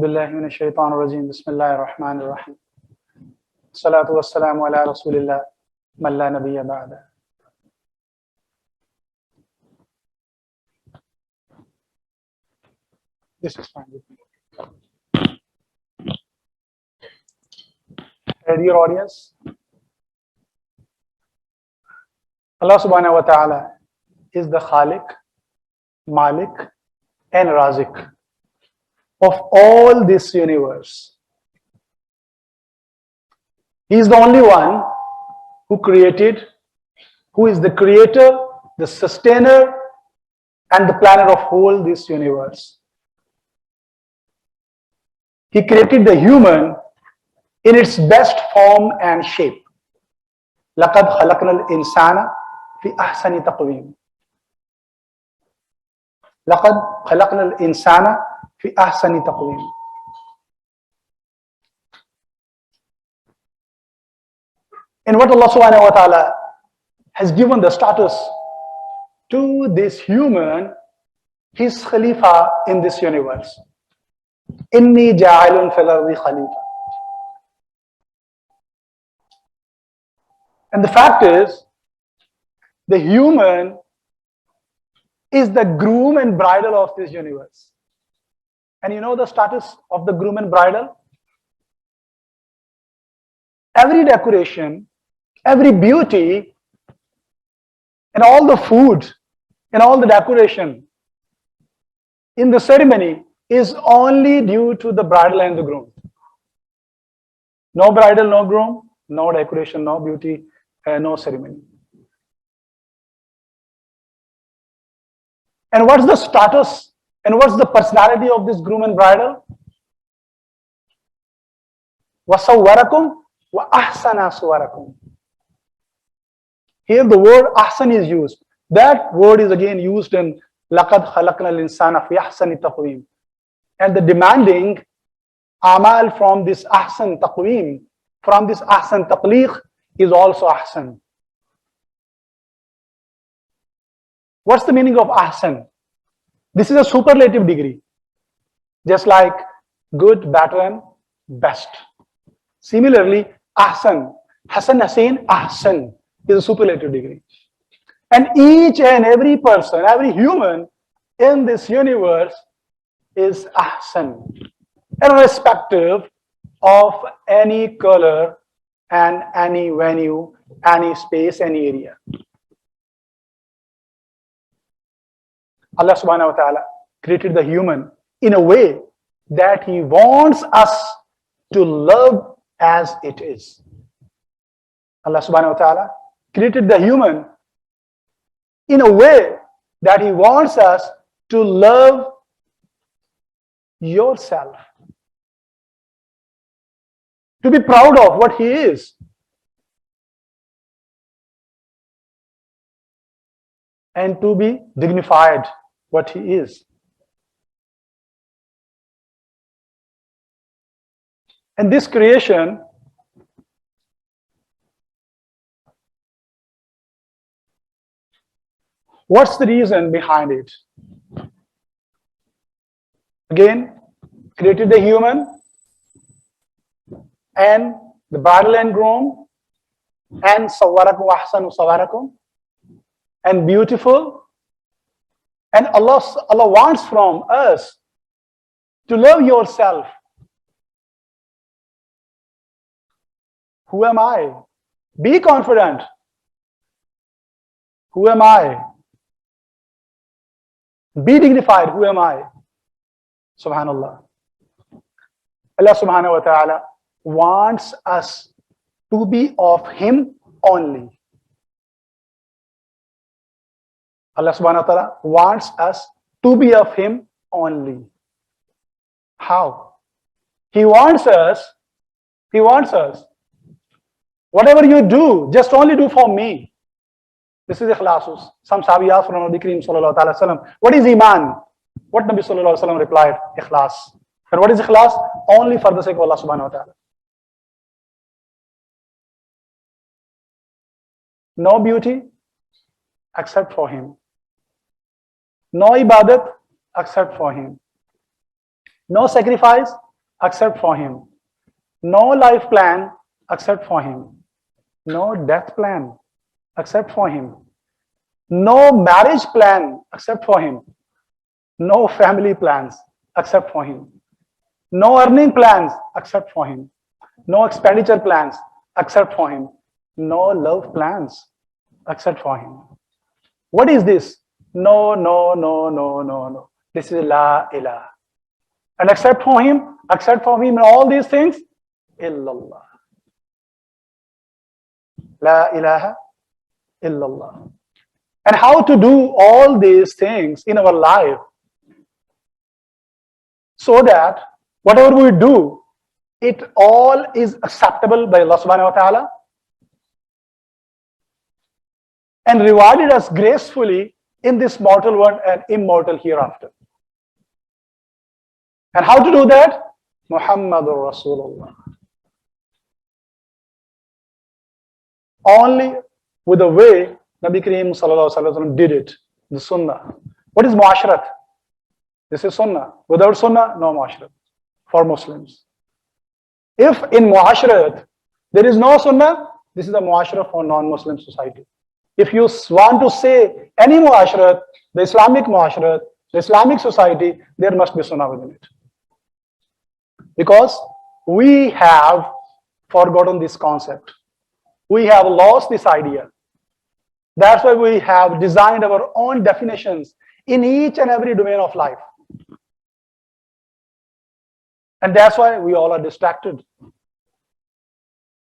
بالله من الشيطان الرجيم بسم الله الرحمن الرحيم الصلاة والسلام على رسول الله من لا نبي بعده. This is fine with me. Dear audience, Allah subhanahu wa ta'ala is the Khaliq, Malik and Razik of all this universe. He is the only one who created, who is the creator, the sustainer and the planner of whole this universe. He created the human in its best form and shape. لَقَدْ خَلَقْنَا الْإِنسَانَ فِي أَحْسَنِ تَقْوِيمٍ. لَقَدْ خَلَقْنَا الْإِنسَانَ فِي أَحْسَنِ تَقْوِيمٍ. And what Allah subhanahu wa ta'ala has given the status to this human, his Khalifa in this universe. إِنِّي جَاعِلٌ فِي الْأَرْضِ خَلِيفَةً. And the fact is, the human is the groom and bridal of this universe. And you know the status of the groom and bridal? Every decoration, every beauty, and all the food, and all the decoration in the ceremony is only due to the bridal and the groom. No bridal, no groom, no decoration, no beauty, no ceremony. And what's the status and what's the personality of this groom and bridal? وَصَوَّرَكُمْ وَأَحْسَنَ صُوَرَكُمْ. Here the word ahsan is used. That word is again used in لَقَدْ خَلَقْنَا الْإِنسَانَ فِي أَحْسَنِ تَقْوِيمٍ. And the demanding amal from this ahsan taqweem, from this ahsan taqliq is also ahsan. What's the meaning of ahsan? This is a superlative degree, just like good, better and best. Similarly, ahsan, Hasan, Hussain, ahsan is a superlative degree. And each and every person, every human in this universe is ahsan, irrespective of any color and any venue, any space, any area. Allah subhanahu wa ta'ala created the human in a way that He wants us to love as it is. Allah subhanahu wa ta'ala created the human in a way that He wants us to love yourself, to be proud of what He is, and to be dignified what He is. And this creation what's the reason behind it? Again, created the human and the bridal and groom and sawwarakum wa ahsanu sawwarakum and beautiful. And Allah wants from us to love yourself. Who am I? Be confident. Who am I? Be dignified. Who am I? Subhanallah. Allah subhanahu wa ta'ala wants us to be of Him only. Allah subhanahu wa ta'ala wants us to be of Him only. How? He wants us, whatever you do, just only do for me. This is ikhlasus. Some Sahabi asked from Nabi Kareem sallallahu alaihi wasallam, what is Iman? What Nabi sallallahu alaihi wasallam replied? Ikhlas. And what is ikhlas? Only for the sake of Allah subhanahu wa ta'ala. No beauty except for Him. No ibadat except for Him. No sacrifice except for him. No life plan except for him. No death plan except for him. No marriage plan except for him. No family plans except for him. No earning plans except for him. No expenditure plans except for him. No love plans except for him. What is this? No, no, no, no, no, no. This is La ilaha. And except for him, and all these things, illallah. La ilaha illallah. And how to do all these things in our life so that whatever we do, it all is acceptable by Allah subhanahu wa ta'ala and rewarded us gracefully in this mortal world and immortal hereafter. And how to do that? Muhammadur Rasulullah. Only with the way Nabi Kareem sallallahu alaihi wasallam did it, the sunnah. What is muasharat? This is sunnah. Without sunnah, no muasharat for Muslims. If in muasharat there is no sunnah, this is a muasharat for non-Muslim society. If you want to say any muasharat, the Islamic society, there must be sunnah within it. Because we have forgotten this concept. We have lost this idea. That's why we have designed our own definitions in each and every domain of life. And that's why we all are distracted.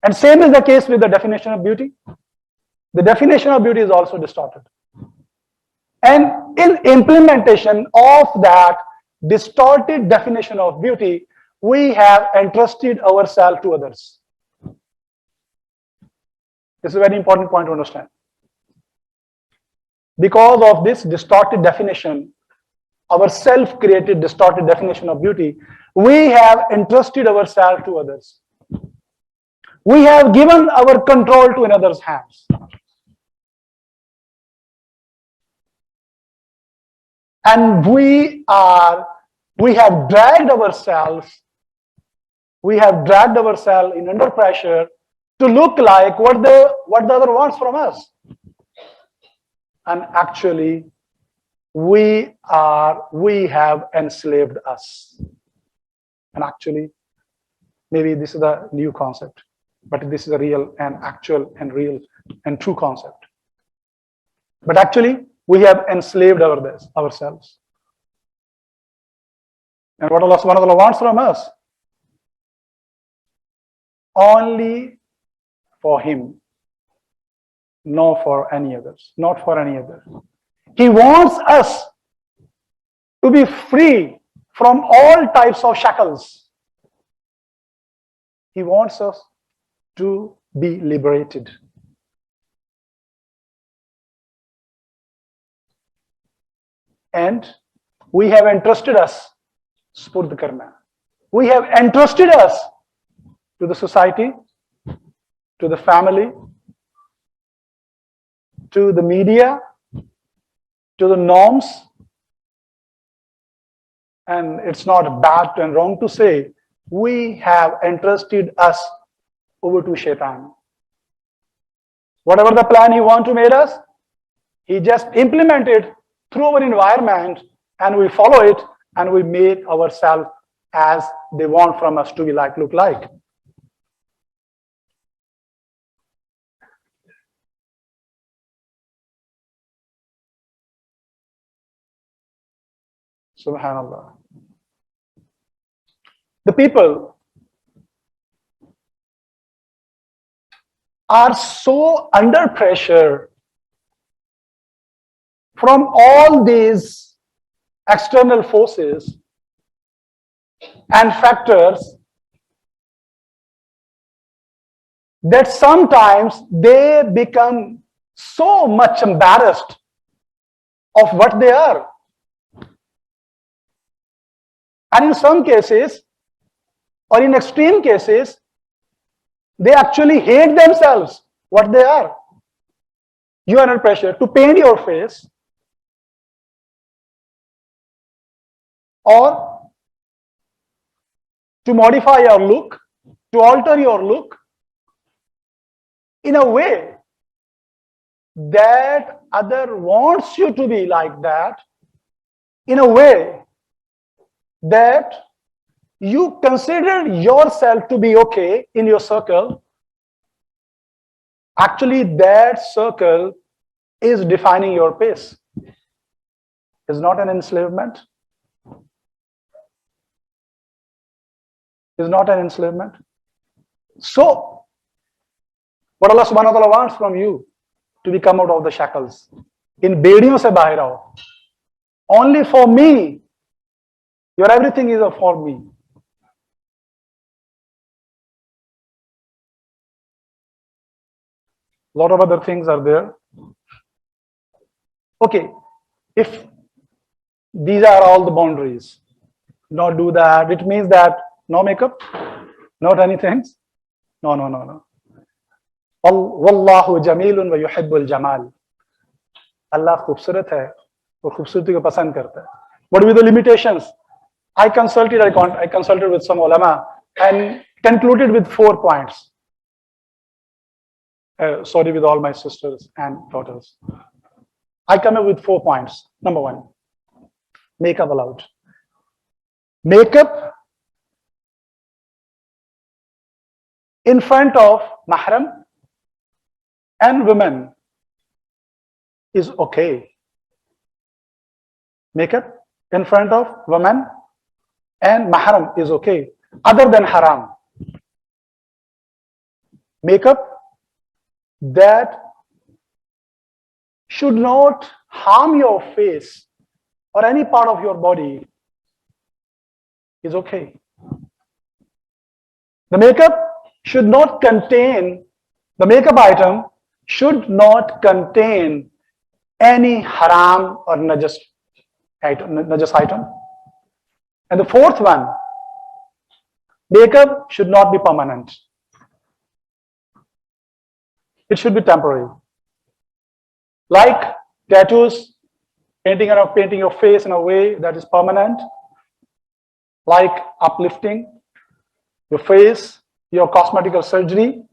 And same is the case with the definition of beauty. The definition of beauty is also distorted. And in implementation of that distorted definition of beauty, we have entrusted ourselves to others. This is a very important point to understand. Because of this distorted definition, our self-created distorted definition of beauty, we have entrusted ourselves to others. We have given our control to another's hands. And we have dragged ourselves in under pressure to look like what the other wants from us. And actually, we have enslaved us. And actually, maybe this is a new concept, but this is a real and actual and real and true concept. But actually, we have enslaved ourselves. And what Allah subhanahu wa ta'ala wants from us? Only for Him. Not for any others. Not for any other. He wants us to be free from all types of shackles. He wants us to be liberated. And we have entrusted us, spurd karna. We have entrusted us to the society, to the family, to the media, to the norms. And it's not bad and wrong to say, we have entrusted us over to Shaitan. Whatever the plan he wants to make us, he just implemented through our environment, and we follow it, and we make ourselves as they want from us to be like, look like. Subhanallah. The people are so under pressure from all these external forces and factors that sometimes they become so much embarrassed of what they are. And in some cases, or in extreme cases, they actually hate themselves, what they are. You are under pressure to paint your face, or to modify your look, to alter your look in a way that other wants you to be like that, in a way that you consider yourself to be okay in your circle, actually that circle is defining your pace. Is not an enslavement? Is not an enslavement? So, what Allah subhanahu wa ta'ala wants from you to be come out of the shackles. In bediyon se bahir aao. Only for me. Your everything is for me. A lot of other things are there. Okay, if these are all the boundaries, not do that, it means that no makeup, not anything. No. Wallahu jamilun wa yuhibbul jamal. Allah khubsurat hai aur khubsurati ko pasand karta hai. What were the limitations? I consulted with some ulama and concluded with 4 points. Sorry, with all my sisters and daughters. I come up with 4 points. Number 1, makeup allowed. Makeup in front of mahram and women is okay. Makeup in front of women and mahram is okay, other than haram. Makeup that should not harm your face or any part of your body is okay. The makeup should not contain, the makeup item should not contain any haram or najas item. And the 4th one, makeup should not be permanent. It should be temporary. Like tattoos, painting your face in a way that is permanent, like uplifting your face, your cosmetical surgery,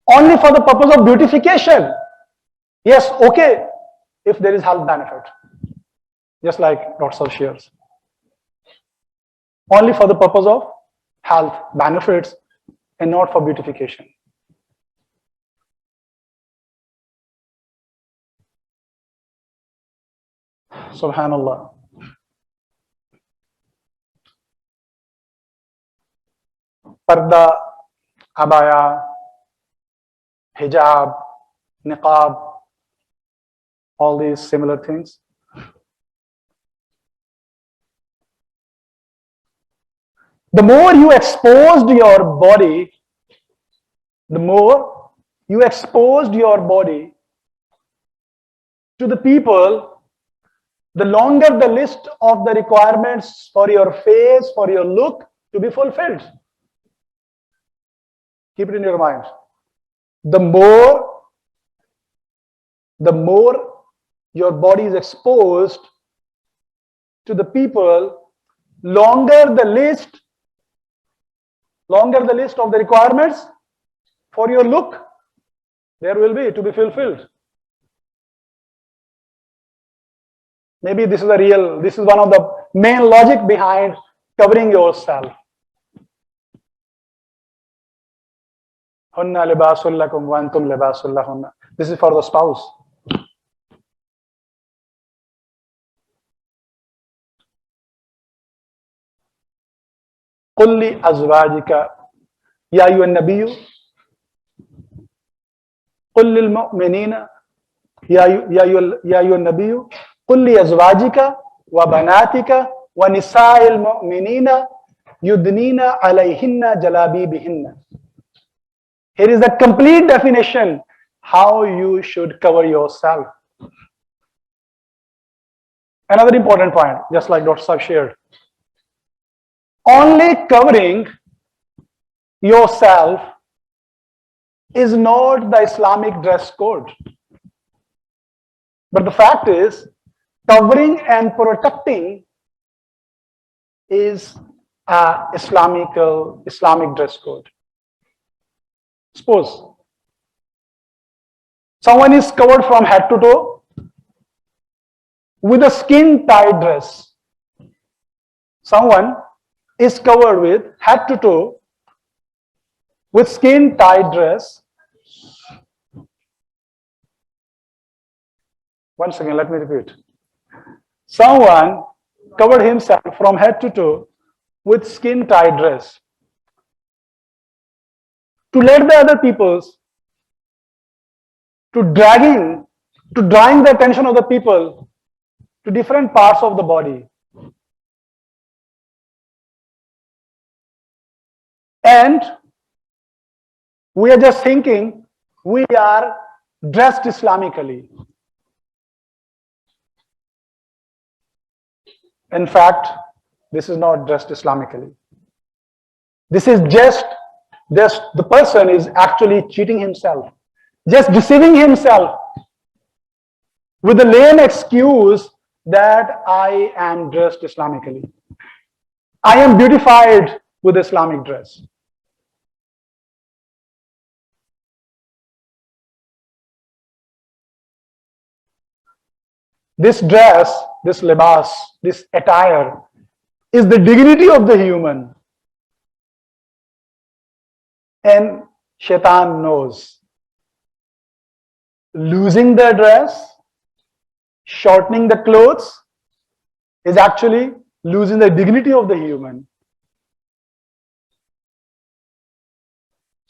only for the purpose of beautification. Yes, okay, if there is health benefit, just like Dr. shares. Only for the purpose of health benefits and not for beautification. Subhanallah. Parda, abaya, hijab, niqab, all these similar things. The more you exposed your body, the more you exposed your body to the people, the longer the list of the requirements for your face, for your look to be fulfilled. Keep it in your mind. The more your body is exposed to the people, longer the list of the requirements for your look there will be to be fulfilled. Maybe this is one of the main logic behind covering yourself. Hunna libasul lakum wa antum libasul lahunna. This is for the spouse. قل لأزواجك يا أيها النبي قل للمؤمنين يا أيها النبي قل لأزواجك وبناتك ونساء المؤمنين يدنين عليهن جلابيبهن. Here is the complete definition how you should cover yourself. Another important point, just like Dr. Saab shared. Only covering yourself is not the Islamic dress code. But the fact is, covering and protecting is Islamic dress code. Suppose someone is covered from head to toe with a skin tight dress. Someone is covered with head to toe with skin tight dress. Once again, let me repeat. Someone covered himself from head to toe with skin tight dress to let the other peoples, to drawing the attention of the people to different parts of the body. And we are just thinking we are dressed Islamically. In fact, this is not dressed Islamically. This is just the person is actually cheating himself, just deceiving himself with the lame excuse that I am dressed Islamically. I am beautified with Islamic dress. This dress, this libas, this attire is the dignity of the human. And Shaitan knows. Losing the dress, shortening the clothes is actually losing the dignity of the human.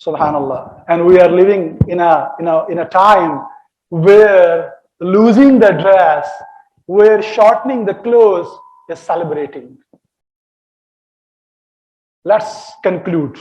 Subhanallah. And we are living in a time where losing the dress, where shortening the clothes is celebrating. Let's conclude.